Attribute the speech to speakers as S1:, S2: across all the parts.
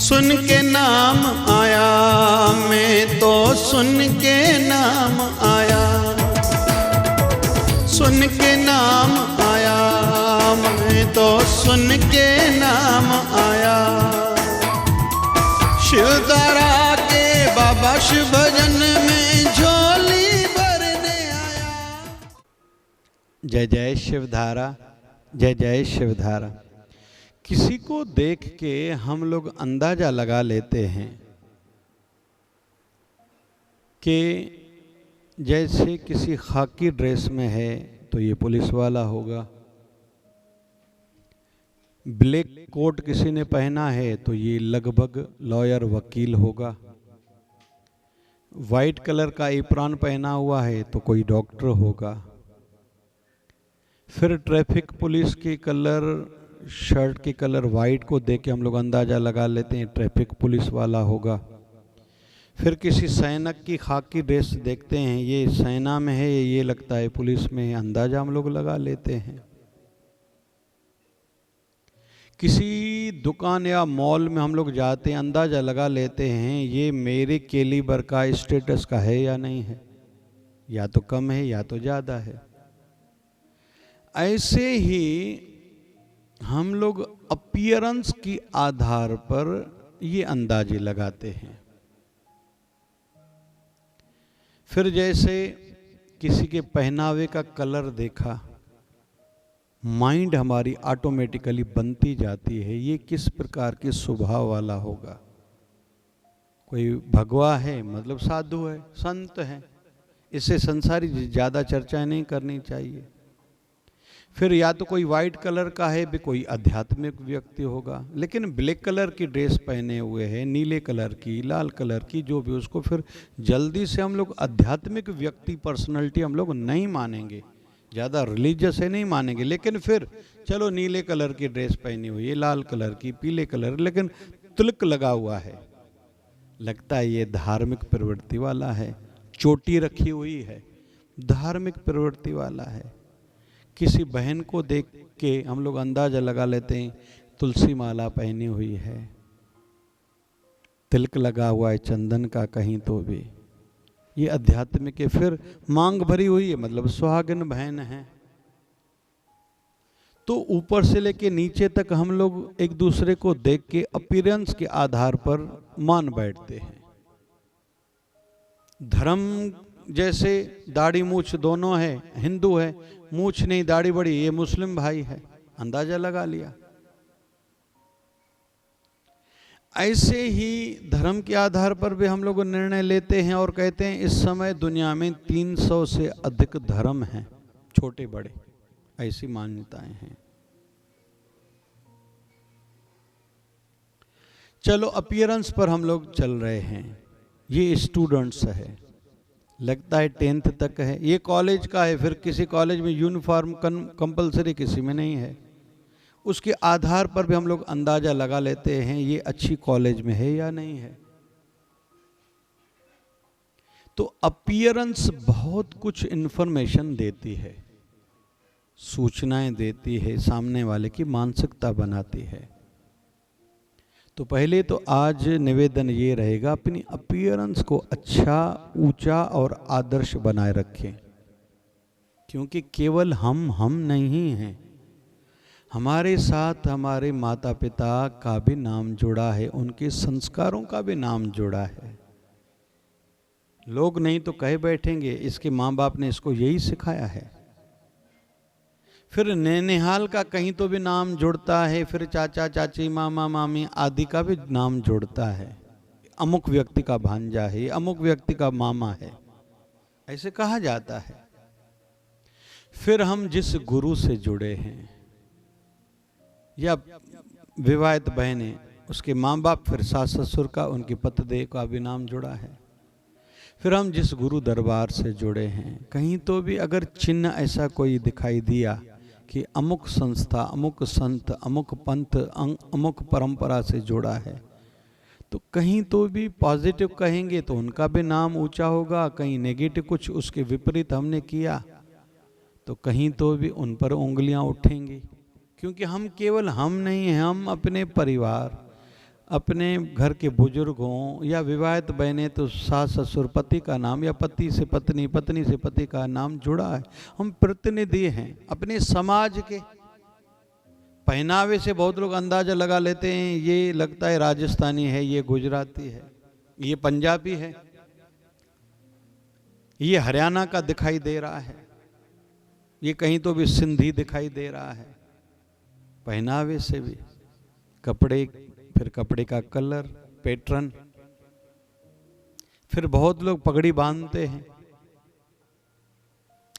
S1: सुन के नाम आया, मैं तो सुन के नाम आया, सुन के नाम आया, मैं तो सुन के नाम आया। शिवधारा के बाबा शिव भजन में झोली भरने आया। जय जय शिवधारा, जय जय शिवधारा। किसी को देख के हम लोग अंदाजा लगा लेते हैं कि जैसे किसी खाकी ड्रेस में है तो ये पुलिस वाला होगा, ब्लैक कोट किसी ने पहना है तो ये लगभग लॉयर वकील होगा, वाइट कलर का एप्रॉन पहना हुआ है तो कोई डॉक्टर होगा। फिर ट्रैफिक पुलिस की कलर, शर्ट की कलर वाइट को देख के हम लोग अंदाजा लगा लेते हैं ट्रैफिक पुलिस वाला होगा। फिर किसी सैनिक की खाकी ड्रेस देखते हैं, ये सेना में है, ये लगता है पुलिस में है, अंदाजा हम लोग लगा लेते हैं। किसी दुकान या मॉल में हम लोग जाते हैं, अंदाजा लगा लेते हैं ये मेरे कैलिबर का, स्टेटस का है या नहीं है, या तो कम है या तो ज़्यादा है। ऐसे ही हम लोग अपीयरेंस की आधार पर ये अंदाजे लगाते हैं। फिर जैसे किसी के पहनावे का कलर देखा, माइंड हमारी ऑटोमेटिकली बनती जाती है ये किस प्रकार के स्वभाव वाला होगा। कोई भगवा है मतलब साधु है, संत है, इससे संसारी ज़्यादा चर्चा नहीं करनी चाहिए। फिर या तो कोई वाइट कलर का है भी, कोई आध्यात्मिक व्यक्ति होगा, लेकिन ब्लैक कलर की ड्रेस पहने हुए है, नीले कलर की, लाल कलर की, जो भी, उसको फिर जल्दी से हम लोग आध्यात्मिक व्यक्ति, पर्सनैलिटी हम लोग नहीं मानेंगे, ज़्यादा रिलीजियस है नहीं मानेंगे। लेकिन फिर चलो नीले कलर की ड्रेस पहनी हुई है, लाल कलर की, पीले कलर, लेकिन तिलक लगा हुआ है, लगता है ये धार्मिक प्रवृत्ति वाला है, चोटी रखी हुई है, धार्मिक प्रवृत्ति वाला है। किसी बहन को देख के हम लोग अंदाजा लगा लेते हैं तुलसी माला पहनी हुई है, तिलक लगा हुआ है चंदन का कहीं तो भी, ये आध्यात्मिक है। फिर मांग भरी हुई है मतलब सुहागिन बहन है। तो ऊपर से लेके नीचे तक हम लोग एक दूसरे को देख के अपीयरेंस के आधार पर मान बैठते हैं। धर्म जैसे दाढ़ी मूछ दोनों है, हिंदू है, मूछ नहीं दाढ़ी बड़ी, ये मुस्लिम भाई है, अंदाजा लगा लिया। ऐसे ही धर्म के आधार पर भी हम लोग निर्णय लेते हैं और कहते हैं इस समय दुनिया में 300 से अधिक धर्म हैं, छोटे बड़े, ऐसी मान्यताएं हैं। चलो अपीयरेंस पर हम लोग चल रहे हैं, ये स्टूडेंट्स है, लगता है 10th तक है, ये कॉलेज का है, फिर किसी कॉलेज में यूनिफॉर्म कंपलसरी, किसी में नहीं है, उसके आधार पर भी हम लोग अंदाजा लगा लेते हैं ये अच्छी कॉलेज में है या नहीं है। तो अपीयरेंस बहुत कुछ इन्फॉर्मेशन देती है, सूचनाएं देती है, सामने वाले की मानसिकता बनाती है। तो पहले तो आज निवेदन ये रहेगा अपनी अपीयरेंस को अच्छा, ऊंचा और आदर्श बनाए रखें, क्योंकि केवल हम नहीं हैं, हमारे साथ हमारे माता पिता का भी नाम जुड़ा है, उनके संस्कारों का भी नाम जुड़ा है। लोग नहीं तो कहे बैठेंगे इसके माँ बाप ने इसको यही सिखाया है। फिर नैनिहाल का कहीं तो भी नाम जुड़ता है, फिर चाचा चाची, मामा मामी आदि का भी नाम जुड़ता है, अमुक व्यक्ति का भांजा है, अमुक व्यक्ति का मामा है, ऐसे कहा जाता है। फिर हम जिस गुरु से जुड़े हैं या विवाहित बहनें, उसके माँ बाप, फिर सास ससुर का, उनकी पतिदेव का भी नाम जुड़ा है। फिर हम जिस गुरु दरबार से जुड़े हैं, कहीं तो भी अगर चिन्ह ऐसा कोई दिखाई दिया कि अमुक संस्था, अमुक संत, अमुक पंथ, अमुक परंपरा से जुड़ा है, तो कहीं तो भी पॉजिटिव कहेंगे तो उनका भी नाम ऊंचा होगा, कहीं नेगेटिव कुछ उसके विपरीत हमने किया तो कहीं तो भी उन पर उंगलियां उठेंगी। क्योंकि हम केवल हम नहीं हैं, हम अपने परिवार, अपने घर के बुजुर्ग हों या विवाहित बहनें तो सास ससुर पति का नाम, या पति से पत्नी, पत्नी से पति का नाम जुड़ा है। हम प्रतिनिधि हैं अपने समाज के। पहनावे से बहुत लोग अंदाजा लगा लेते हैं, ये लगता है राजस्थानी है, ये गुजराती है, ये पंजाबी है, ये हरियाणा का दिखाई दे रहा है, ये कहीं तो भी सिंधी दिखाई दे रहा है। पहनावे से भी, कपड़े, फिर कपड़े का कलर, पैटर्न, फिर बहुत लोग पगड़ी बांधते हैं,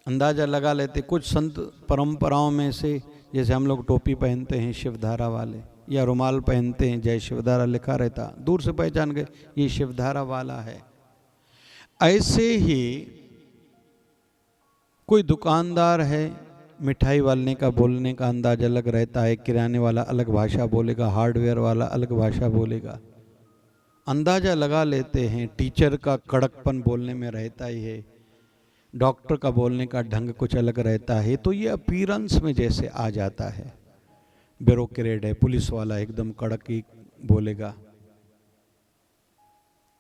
S1: अंदाजा लगा लेते। कुछ संत परंपराओं में से, जैसे हम लोग टोपी पहनते हैं शिवधारा वाले, या रुमाल पहनते हैं जय शिवधारा लिखा रहता, दूर से पहचान गए ये शिवधारा वाला है। ऐसे ही कोई दुकानदार है, मिठाई वालने का बोलने का अंदाजा अलग रहता है, किराने वाला अलग भाषा बोलेगा, हार्डवेयर वाला अलग भाषा बोलेगा, अंदाजा लगा लेते हैं। टीचर का कड़कपन बोलने में रहता ही है, डॉक्टर का बोलने का ढंग कुछ अलग रहता है। तो ये अपीयरेंस में जैसे आ जाता है। ब्यूरोक्रेट है, पुलिस वाला एकदम कड़क ही बोलेगा,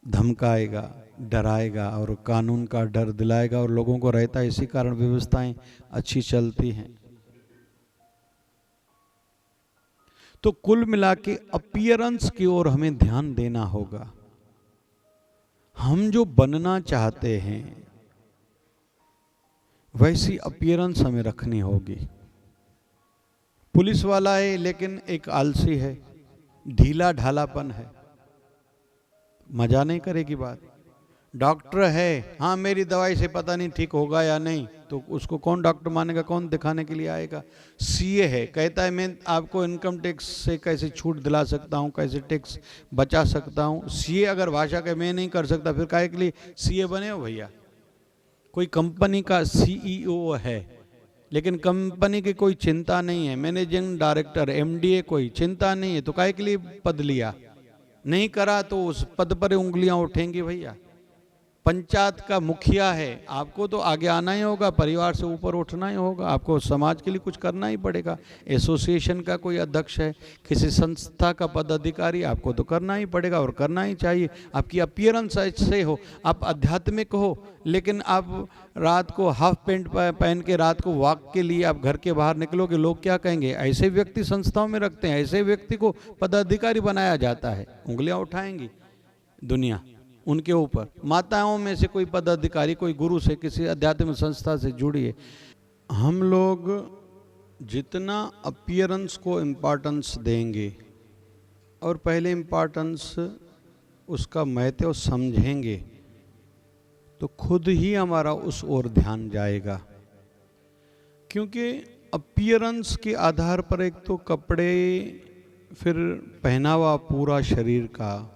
S1: धमकाएगा, डराएगा और कानून का डर दिलाएगा, और लोगों को रहता है। इसी कारण व्यवस्थाएं अच्छी चलती हैं। तो कुल मिला के अपीयरेंस की ओर हमें ध्यान देना होगा। हम जो बनना चाहते हैं वैसी अपीयरेंस हमें रखनी होगी। पुलिस वाला है लेकिन एक आलसी है, ढीला ढालापन है, मजा नहीं करेगी बात। डॉक्टर है, हाँ मेरी दवाई से पता नहीं ठीक होगा या नहीं, तो उसको कौन डॉक्टर मानेगा, कौन दिखाने के लिए आएगा। सीए है, कहता है मैं आपको इनकम टैक्स से कैसे छूट दिला सकता हूँ, कैसे टैक्स बचा सकता हूँ। सीए अगर भाषा के मैं नहीं कर सकता, फिर काहे के लिए सीए बने हो भैया। कोई कंपनी का सीईओ है लेकिन कंपनी की कोई चिंता नहीं है, मैनेजिंग डायरेक्टर एमडीए कोई चिंता नहीं है, तो काहे के लिए पद लिया। नहीं करा तो उस पद पर उंगलियां उठेंगी भैया। पंचायत का मुखिया है, आपको तो आगे आना ही होगा, परिवार से ऊपर उठना ही होगा, आपको समाज के लिए कुछ करना ही पड़ेगा। एसोसिएशन का कोई अध्यक्ष है, किसी संस्था का पदाधिकारी, आपको तो करना ही पड़ेगा और करना ही चाहिए। आपकी अपीयरेंस ऐसे हो, आप आध्यात्मिक हो लेकिन आप रात को हाफ पैंट पहन के रात को वॉक के लिए आप घर के बाहर निकलोगे, लोग क्या कहेंगे। ऐसे व्यक्ति संस्थाओं में रखते हैं, ऐसे व्यक्ति को पदाधिकारी बनाया जाता है, उंगलियां उठाएंगी दुनिया उनके ऊपर। माताओं में से कोई पदाधिकारी, कोई गुरु से, किसी आध्यात्मिक संस्था से जुड़ी है। हम लोग जितना अपीयरेंस को इम्पोर्टेंस देंगे और पहले इम्पोर्टेंस उसका महत्व समझेंगे, तो खुद ही हमारा उस ओर ध्यान जाएगा। क्योंकि अपीयरेंस के आधार पर एक तो कपड़े, फिर पहनावा पूरा शरीर का,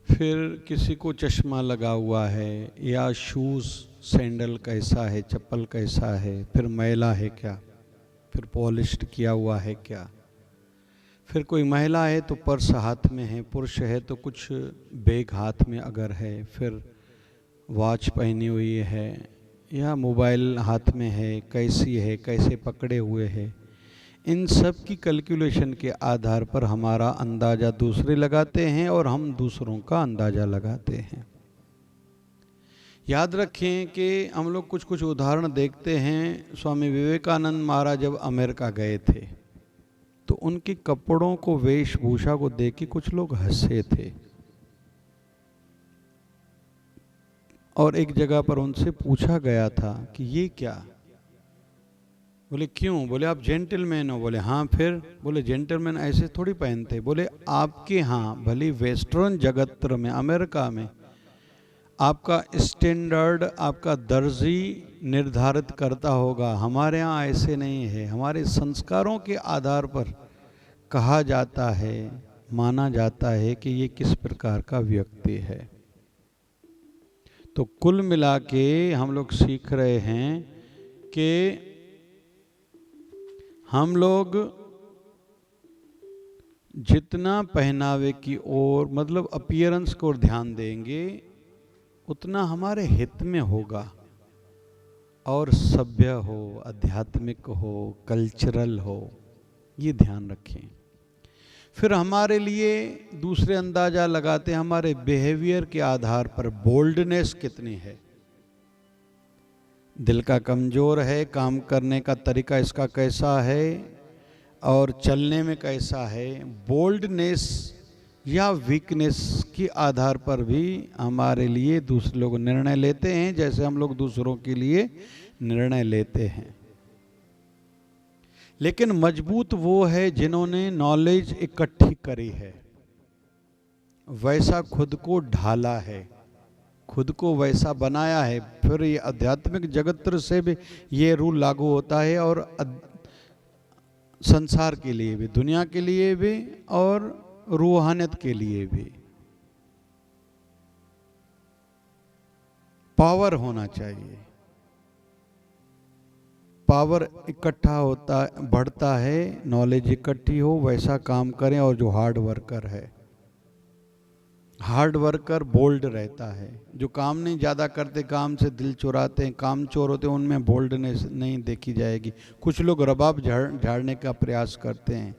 S1: फिर किसी को चश्मा लगा हुआ है, या शूज़ सैंडल कैसा है, चप्पल कैसा है, फिर मैला है क्या, फिर पॉलिश्ड किया हुआ है क्या, फिर कोई महिला है तो पर्स हाथ में है, पुरुष है तो कुछ बैग हाथ में अगर है, फिर वॉच पहनी हुई है या मोबाइल हाथ में है, कैसी है, कैसे पकड़े हुए है। इन सब की कैलकुलेशन के आधार पर हमारा अंदाज़ा दूसरे लगाते हैं और हम दूसरों का अंदाज़ा लगाते हैं। याद रखें कि हम लोग कुछ कुछ उदाहरण देखते हैं। स्वामी विवेकानंद महाराज जब अमेरिका गए थे तो उनके कपड़ों को, वेशभूषा को देख के कुछ लोग हंसे थे, और एक जगह पर उनसे पूछा गया था कि ये क्या। बोले क्यों? बोले आप जेंटलमैन हो। बोले हाँ फिर? बोले जेंटलमैन ऐसे थोड़ी पहनते। बोले आपके यहाँ भली वेस्टर्न जगत में, अमेरिका में आपका स्टैंडर्ड, आपका दर्जी निर्धारित करता होगा, हमारे यहाँ ऐसे नहीं है। हमारे संस्कारों के आधार पर कहा जाता है, माना जाता है कि ये किस प्रकार का व्यक्ति है। तो कुल मिला के हम लोग सीख रहे हैं कि हम लोग जितना पहनावे की ओर, मतलब अपीयरेंस को ध्यान देंगे, उतना हमारे हित में होगा, और सभ्य हो, आध्यात्मिक हो, कल्चरल हो, ये ध्यान रखें। फिर हमारे लिए दूसरे अंदाजा लगाते हैं हमारे बिहेवियर के आधार पर बोल्डनेस कितनी है। दिल का कमजोर है, काम करने का तरीका इसका कैसा है और चलने में कैसा है। बोल्डनेस या वीकनेस के आधार पर भी हमारे लिए दूसरे लोग निर्णय लेते हैं, जैसे हम लोग दूसरों के लिए निर्णय लेते हैं। लेकिन मजबूत वो है जिन्होंने नॉलेज इकट्ठी करी है, वैसा खुद को ढाला है, खुद को वैसा बनाया है। फिर ये आध्यात्मिक जगत से भी ये रूल लागू होता है और संसार के लिए भी, दुनिया के लिए भी और रूहानियत के लिए भी। पावर होना चाहिए, पावर इकट्ठा होता बढ़ता है, नॉलेज इकट्ठी हो, वैसा काम करें। और जो हार्ड वर्कर है, हार्ड वर्कर बोल्ड रहता है। जो काम नहीं ज़्यादा करते, काम से दिल चुराते हैं, काम चोर होते हैं, उनमें बोल्डनेस नहीं देखी जाएगी। कुछ लोग रबाब झाड़ने का प्रयास करते हैं,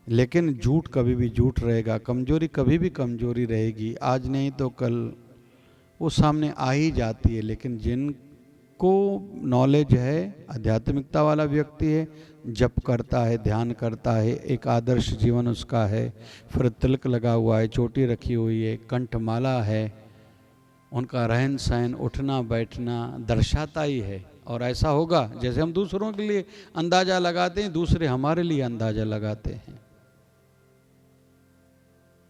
S1: लेकिन झूठ कभी भी झूठ रहेगा, कमजोरी कभी भी कमजोरी रहेगी। आज नहीं तो कल वो सामने आ ही जाती है। लेकिन जिनको नॉलेज है, आध्यात्मिकता वाला व्यक्ति है, जप करता है, ध्यान करता है, एक आदर्श जीवन उसका है, फिर तिलक लगा हुआ है, चोटी रखी हुई है, कंठमाला है, उनका रहन सहन, उठना बैठना दर्शाता ही है। और ऐसा होगा जैसे हम दूसरों के लिए अंदाज़ा लगाते हैं, दूसरे हमारे लिए अंदाज़ा लगाते हैं।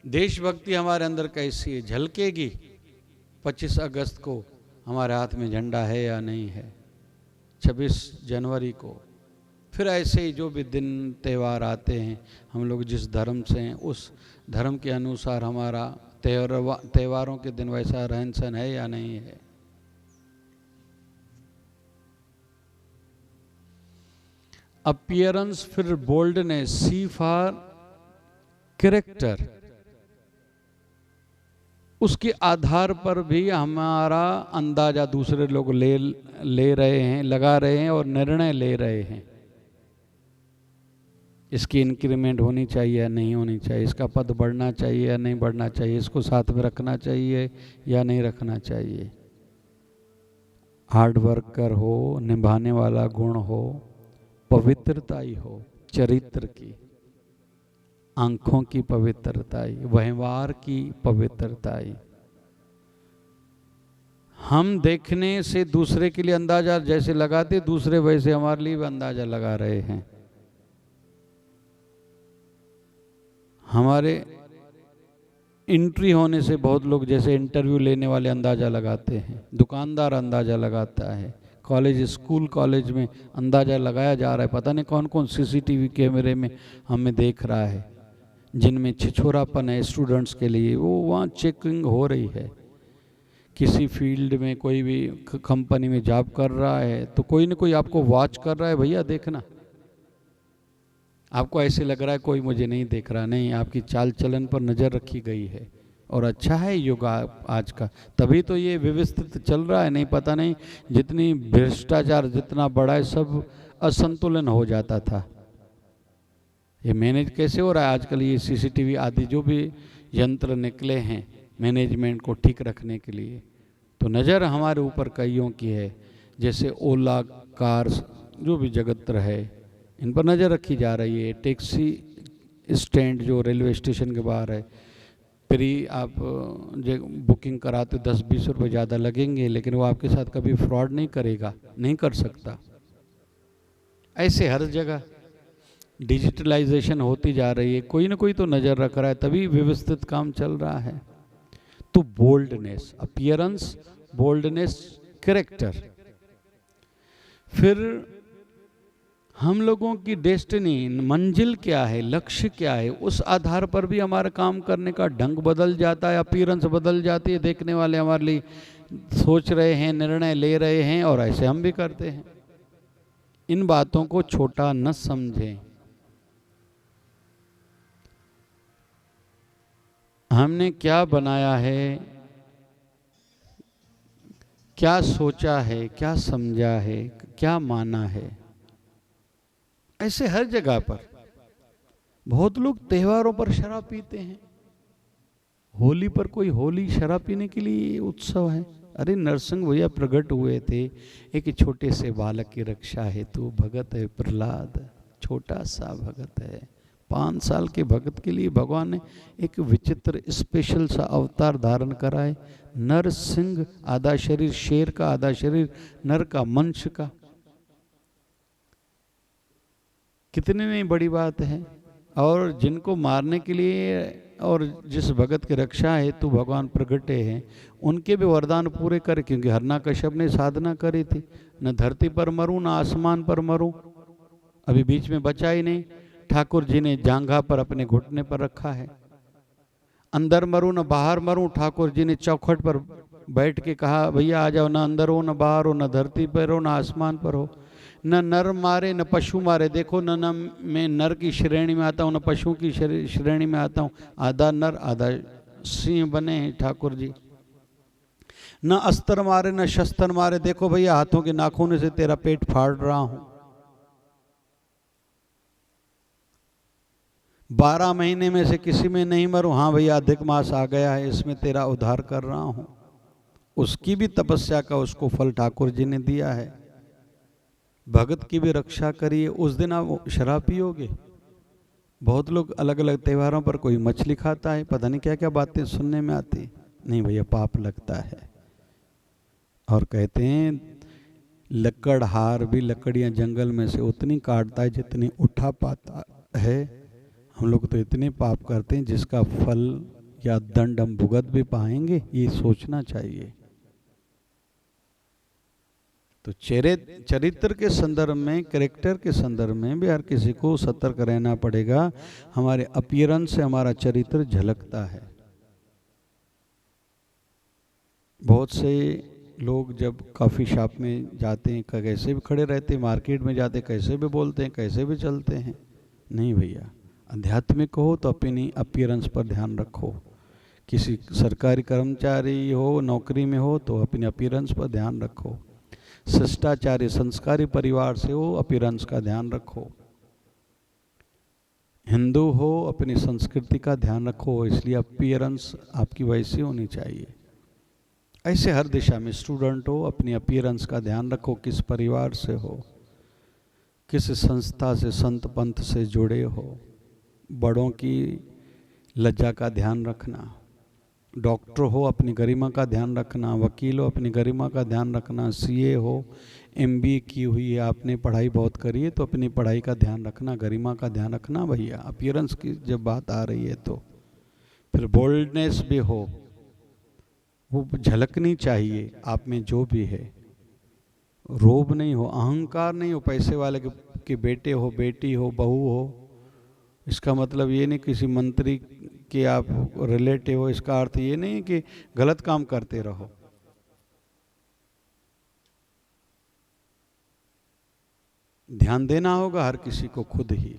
S1: देशभक्ति हमारे अंदर कैसी है झलकेगी 25 अगस्त को हमारे हाथ में झंडा है या नहीं है, 26 जनवरी को। फिर ऐसे ही जो भी दिन त्यौहार आते हैं, हम लोग जिस धर्म से हैं उस धर्म के अनुसार हमारा त्योहारों के दिन वैसा रहन सहन है या नहीं है। अपीयरेंस, फिर बोल्डनेस, सी फॉर कैरेक्टर। उसके आधार पर भी हमारा अंदाजा दूसरे लोग ले रहे हैं, लगा रहे हैं और निर्णय ले रहे हैं। इसकी इंक्रीमेंट होनी चाहिए या नहीं होनी चाहिए, इसका पद बढ़ना चाहिए या नहीं बढ़ना चाहिए, इसको साथ में रखना चाहिए या नहीं रखना चाहिए। हार्ड वर्कर हो, निभाने वाला गुण हो, पवित्रताई हो, चरित्र की, आंखों की पवित्रताई, व्यवहार की पवित्रताई। हम देखने से दूसरे के लिए अंदाजा जैसे लगाते, दूसरे वैसे हमारे लिए भी अंदाजा लगा रहे हैं। हमारे एंट्री होने से बहुत लोग जैसे इंटरव्यू लेने वाले अंदाजा लगाते हैं, दुकानदार अंदाजा लगाता है, कॉलेज स्कूल कॉलेज में अंदाजा लगाया जा रहा है। पता नहीं कौन कौन सीसीटीवी कैमरे में हमें देख रहा है, जिनमें छिछोरापन है स्टूडेंट्स के लिए, वो वहाँ चेकिंग हो रही है। किसी फील्ड में कोई भी कंपनी में जॉब कर रहा है तो कोई न कोई आपको वॉच कर रहा है, भैया देखना। आपको ऐसे लग रहा है कोई मुझे नहीं देख रहा, नहीं, आपकी चाल चलन पर नज़र रखी गई है। और अच्छा है युग आज का, तभी तो ये व्यवस्थित चल रहा है। नहीं पता नहीं जितनी भ्रष्टाचार जितना बड़ा है, सब असंतुलन हो जाता था। ये मैनेज कैसे हो रहा है आजकल? ये सीसीटीवी आदि जो भी यंत्र निकले हैं मैनेजमेंट को ठीक रखने के लिए, तो नज़र हमारे ऊपर कईयों की है। जैसे ओला कार्स जो भी जगत है, इन पर नज़र रखी जा रही है। टैक्सी स्टैंड जो रेलवे स्टेशन के बाहर है, प्री आप जो बुकिंग कराते 10-20 रुपये ज़्यादा लगेंगे, लेकिन वो आपके साथ कभी फ्रॉड नहीं करेगा, नहीं कर सकता। ऐसे हर जगह डिजिटलाइजेशन होती जा रही है, कोई ना कोई तो नज़र रख रहा है, तभी व्यवस्थित काम चल रहा है। तो बोल्डनेस, अपीयरेंस, बोल्डनेस, कैरेक्टर। फिर हम लोगों की डेस्टिनी, मंजिल क्या है, लक्ष्य क्या है, उस आधार पर भी हमारा काम करने का ढंग बदल जाता है, अपीयरेंस बदल जाती है। देखने वाले हमारे लिए सोच रहे हैं, निर्णय ले रहे हैं, और ऐसे हम भी करते हैं। इन बातों को छोटा न समझें। हमने क्या बनाया है, क्या सोचा है, क्या समझा है, क्या माना है, ऐसे हर जगह पर बहुत लोग त्योहारों पर शराब पीते हैं, होली पर कोई होली शराब पीने के लिए उत्सव है। अरे नरसिंह भैया प्रकट हुए थे एक छोटे से बालक की रक्षा हेतु। भगत है प्रहलाद, छोटा सा भगत है, 5 साल के भगत के लिए भगवान ने एक विचित्र स्पेशल सा अवतार धारण करा है। नरसिंह, आधा शरीर शेर का, आधा शरीर नर का, मंश का। कितने में बड़ी बात है। और जिनको मारने के लिए और जिस भगत की रक्षा है तो भगवान प्रगटे हैं, उनके भी वरदान पूरे करे, क्योंकि हिरण्यकश्यप ने साधना करी थी, न धरती पर मरूं न आसमान पर मरूं, अभी बीच में बचा ही नहीं। ठाकुर जी ने जांघा पर अपने घुटने पर रखा है। अंदर मरूं न बाहर मरूं, ठाकुर जी ने चौखट पर बैठ के कहा भैया आ जाओ, न अंदर हो न बाहर हो, न धरती पर हो न आसमान पर हो। न नर मारे न पशु मारे, देखो न मैं नर की श्रेणी में आता हूँ न पशु की श्रेणी में आता हूँ, आधा नर आधा सिंह बने हैं ठाकुर जी। न अस्त्र मारे न शस्त्र मारे, देखो भैया हाथों के नाखून से तेरा पेट फाड़ रहा हूं। 12 महीने में से किसी में नहीं मरूं, हाँ भैया अधिक मास आ गया है इसमें तेरा उद्धार कर रहा हूं। उसकी भी तपस्या का उसको फल ठाकुर जी ने दिया है। भगत की भी रक्षा करिए, उस दिन आप शराब पियोगे। बहुत लोग अलग अलग त्योहारों पर कोई मछली खाता है, पता नहीं क्या क्या बातें सुनने में आती। नहीं भैया पाप लगता है। और कहते हैं लकड़हार भी लकड़ियां जंगल में से उतनी काटता है जितनी उठा पाता है। हम लोग तो इतने पाप करते हैं जिसका फल या दंड हम भुगत भी पाएंगे, ये सोचना चाहिए। तो चरित्र के संदर्भ में, कैरेक्टर के संदर्भ में भी हर किसी को सतर्क रहना पड़ेगा। हमारे अपीयरेंस से हमारा चरित्र झलकता है। बहुत से लोग जब कॉफ़ी शॉप में जाते हैं कैसे भी खड़े रहते हैं, मार्केट में जाते कैसे भी बोलते हैं, कैसे भी चलते हैं। नहीं भैया, आध्यात्मिक हो तो अपनी अपीयरेंस पर ध्यान रखो। किसी सरकारी कर्मचारी हो, नौकरी में हो तो अपनी अपीयरेंस पर ध्यान रखो। शिष्टाचारी संस्कारी परिवार से हो, अपीयरेंस का ध्यान रखो। हिंदू हो, अपनी संस्कृति का ध्यान रखो, इसलिए अपीयरेंस आपकी वैसी होनी चाहिए। ऐसे हर दिशा में स्टूडेंट हो, अपनी अपीयरेंस का ध्यान रखो। किस परिवार से हो, किस संस्था से, संत पंथ से जुड़े हो, बड़ों की लज्जा का ध्यान रखना। डॉक्टर हो, अपनी गरिमा का ध्यान रखना। वकील हो, अपनी गरिमा का ध्यान रखना। सीए हो, एमबीए की हुई है आपने, पढ़ाई बहुत करी है तो अपनी पढ़ाई का ध्यान रखना, गरिमा का ध्यान रखना भैया। अपीयरेंस की जब बात आ रही है तो फिर बोल्डनेस भी हो, वो झलकनी चाहिए आप में जो भी है। रोब नहीं हो, अहंकार नहीं हो। पैसे वाले के बेटे हो, बेटी हो, बहू हो, इसका मतलब ये नहीं किसी मंत्री के आप रिलेटिव हो, इसका अर्थ ये नहीं कि गलत काम करते रहो। ध्यान देना होगा हर किसी को खुद ही।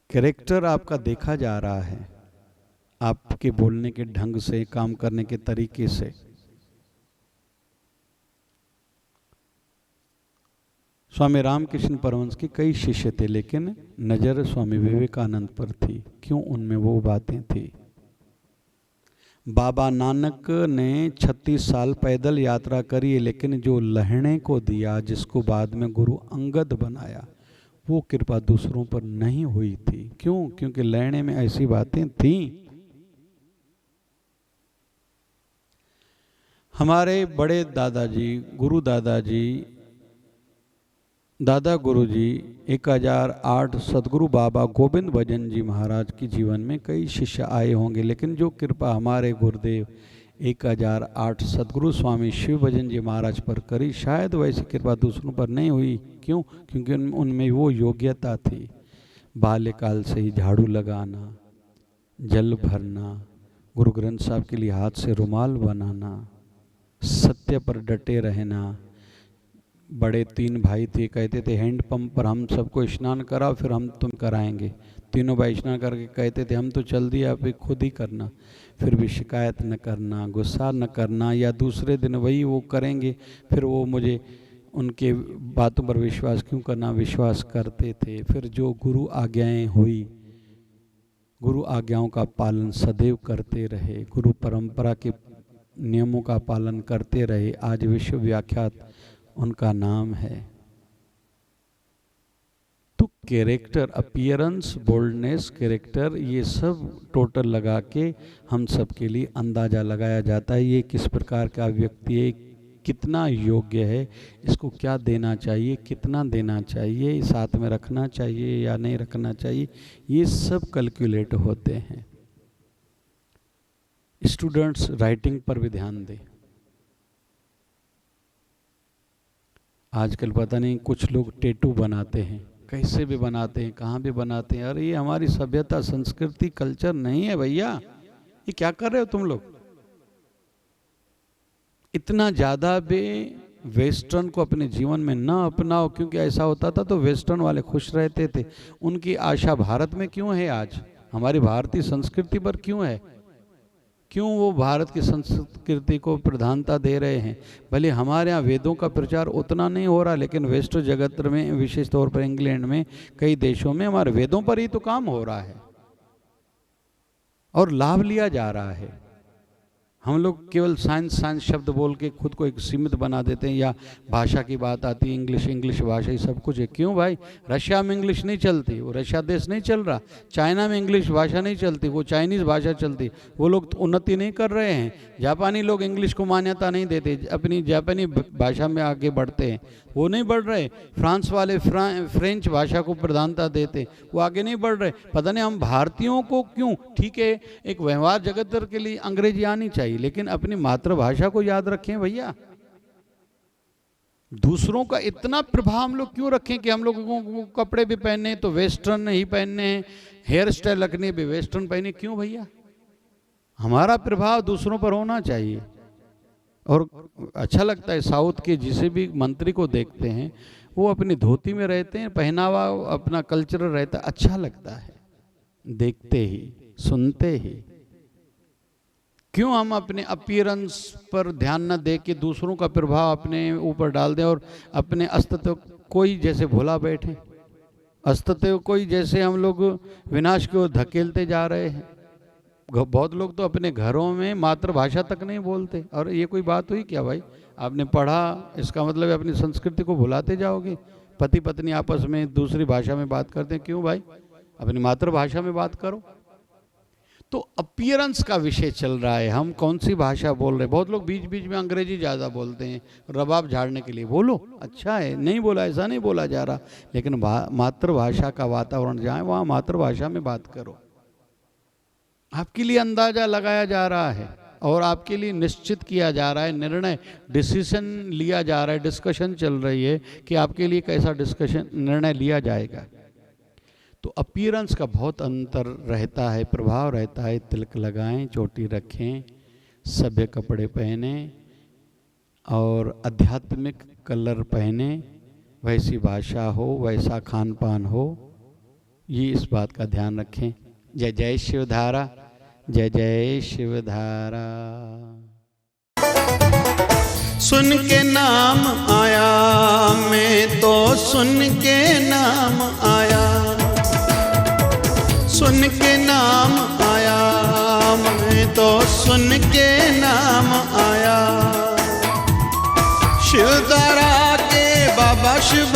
S1: कैरेक्टर आपका देखा जा रहा है आपके बोलने के ढंग से, काम करने के तरीके से। स्वामी रामकृष्ण परमहंस के कई शिष्य थे, लेकिन नजर स्वामी विवेकानंद पर थी। क्यों? उनमें वो बातें थी। बाबा नानक ने 36 साल पैदल यात्रा करी, लेकिन जो लहणे को दिया, जिसको बाद में गुरु अंगद बनाया, वो कृपा दूसरों पर नहीं हुई थी। क्यों? क्योंकि लहणे में ऐसी बातें थीं। हमारे बड़े दादाजी, गुरु दादाजी, दादा गुरु जी 1008 सदगुरु बाबा गोविंद भजन जी महाराज के जीवन में कई शिष्य आए होंगे, लेकिन जो कृपा हमारे गुरुदेव 1008 सदगुरु स्वामी शिव भजन जी महाराज पर करी, शायद वैसी कृपा दूसरों पर नहीं हुई। क्यों? क्योंकि उनमें वो योग्यता थी। बाल्यकाल से ही झाड़ू लगाना, जल भरना, गुरु ग्रंथ साहब के लिए हाथ से रुमाल बनाना, सत्य पर डटे रहना। बड़े 3 भाई थे, कहते थे हैंडपंप पर हम सबको स्नान कराओ, फिर हम तुम कराएंगे। तीनों भाई स्नान करके कहते थे हम तो चल दिया, आप खुद ही करना। फिर भी शिकायत न करना, गुस्सा न करना, या दूसरे दिन वही वो करेंगे, फिर वो मुझे उनके बातों पर विश्वास क्यों करना, विश्वास करते थे। फिर जो गुरु आज्ञाएं हुई, गुरु आज्ञाओं का पालन सदैव करते रहे, गुरु परंपरा के नियमों का पालन करते रहे, आज विश्व विख्यात उनका नाम है। तो कैरेक्टर, अपीयरेंस, बोल्डनेस, कैरेक्टर, ये सब टोटल लगा के हम सब के लिए अंदाज़ा लगाया जाता है ये किस प्रकार का व्यक्ति है, कितना योग्य है, इसको क्या देना चाहिए, कितना देना चाहिए, साथ में रखना चाहिए या नहीं रखना चाहिए, ये सब कैलकुलेट होते हैं। स्टूडेंट्स राइटिंग पर भी ध्यान दें। आजकल पता नहीं कुछ लोग टैटू बनाते हैं, कैसे भी बनाते हैं, कहाँ भी बनाते हैं। अरे ये हमारी सभ्यता, संस्कृति, कल्चर नहीं है भैया, ये क्या कर रहे हो तुम लोग। इतना ज़्यादा भी वेस्टर्न को अपने जीवन में न अपनाओ, क्योंकि ऐसा होता था तो वेस्टर्न वाले खुश रहते थे। उनकी आशा भारत में क्यों है, आज हमारी भारतीय संस्कृति पर क्यों है, क्यों वो भारत की संस्कृति को प्रधानता दे रहे हैं। भले हमारे यहाँ वेदों का प्रचार उतना नहीं हो रहा, लेकिन वेस्ट जगत में, विशेष तौर पर इंग्लैंड में, कई देशों में हमारे वेदों पर ही तो काम हो रहा है और लाभ लिया जा रहा है। हम लोग केवल साइंस साइंस शब्द बोल के खुद को एक सीमित बना देते हैं, या भाषा की बात आती है, इंग्लिश इंग्लिश भाषा ही सब कुछ है। क्यों भाई, रशिया में इंग्लिश नहीं चलती, वो रशिया देश नहीं चल रहा। चाइना में इंग्लिश भाषा नहीं चलती, वो चाइनीज़ भाषा चलती, वो लोग तो उन्नति नहीं कर रहे हैं। जापानी लोग इंग्लिश को मान्यता नहीं देते, अपनी जापानी भाषा में आगे बढ़ते हैं, वो नहीं बढ़ रहे। फ्रांस वाले फ्रेंच भाषा को प्रधानता देते, वो आगे नहीं बढ़ रहे। पता नहीं हम भारतीयों को क्यों, ठीक है एक व्यवहार जगत के लिए अंग्रेजी आनी चाहिए, लेकिन अपनी मातृभाषा को याद रखें भैया। दूसरों का इतना प्रभाव हम लोग क्यों रखें कि हम लोगों को कपड़े भी पहनने तो वेस्टर्न ही पहनने हैं, हेयर स्टाइल रखने भी वेस्टर्न पहने, क्यों भैया। हमारा प्रभाव दूसरों पर होना चाहिए। और अच्छा लगता है साउथ के जिसे भी मंत्री को देखते हैं, वो अपनी धोती में रहते हैं, पहनावा अपना कल्चरल रहता है, अच्छा लगता है देखते ही सुनते ही। क्यों हम अपने अपीयरेंस पर ध्यान न दे के दूसरों का प्रभाव अपने ऊपर डाल दें और अपने अस्तित्व को ही जैसे भुला बैठे, अस्तित्व को ही जैसे हम लोग विनाश की ओर धकेलते जा रहे हैं। बहुत लोग तो अपने घरों में मातृभाषा तक नहीं बोलते, और ये कोई बात हुई क्या भाई। आपने पढ़ा, इसका मतलब है अपनी संस्कृति को भुलाते जाओगे। पति पत्नी आपस में दूसरी भाषा में बात करते हैं, क्यों भाई, अपनी मातृभाषा में बात करो। तो अपीयरेंस का विषय चल रहा है, हम कौन सी भाषा बोल रहे हैं। बहुत लोग बीच बीच में अंग्रेजी ज़्यादा बोलते हैं रबाब झाड़ने के लिए, बोलो अच्छा है, नहीं बोला, ऐसा नहीं बोला जा रहा, लेकिन मातृभाषा का वातावरण जहाँ है वहाँ मातृभाषा में बात करो। आपके लिए अंदाजा लगाया जा रहा है और आपके लिए निश्चित किया जा रहा है, निर्णय डिसीजन लिया जा रहा है, डिस्कशन चल रही है कि आपके लिए कैसा डिस्कशन निर्णय लिया जाएगा। तो अपीयरेंस का बहुत अंतर रहता है, प्रभाव रहता है। तिलक लगाएं, चोटी रखें, सभ्य कपड़े पहने और आध्यात्मिक कलर पहने, वैसी भाषा हो, वैसा खान पान हो, ये इस बात का ध्यान रखें। जय जय शिवधारा, जय जय शिवधारा। सुन के नाम आया, मैं तो सुन के नाम आया, सुन के नाम आया, मैं तो सुन के नाम आया। शिवधारा के बाबा शिव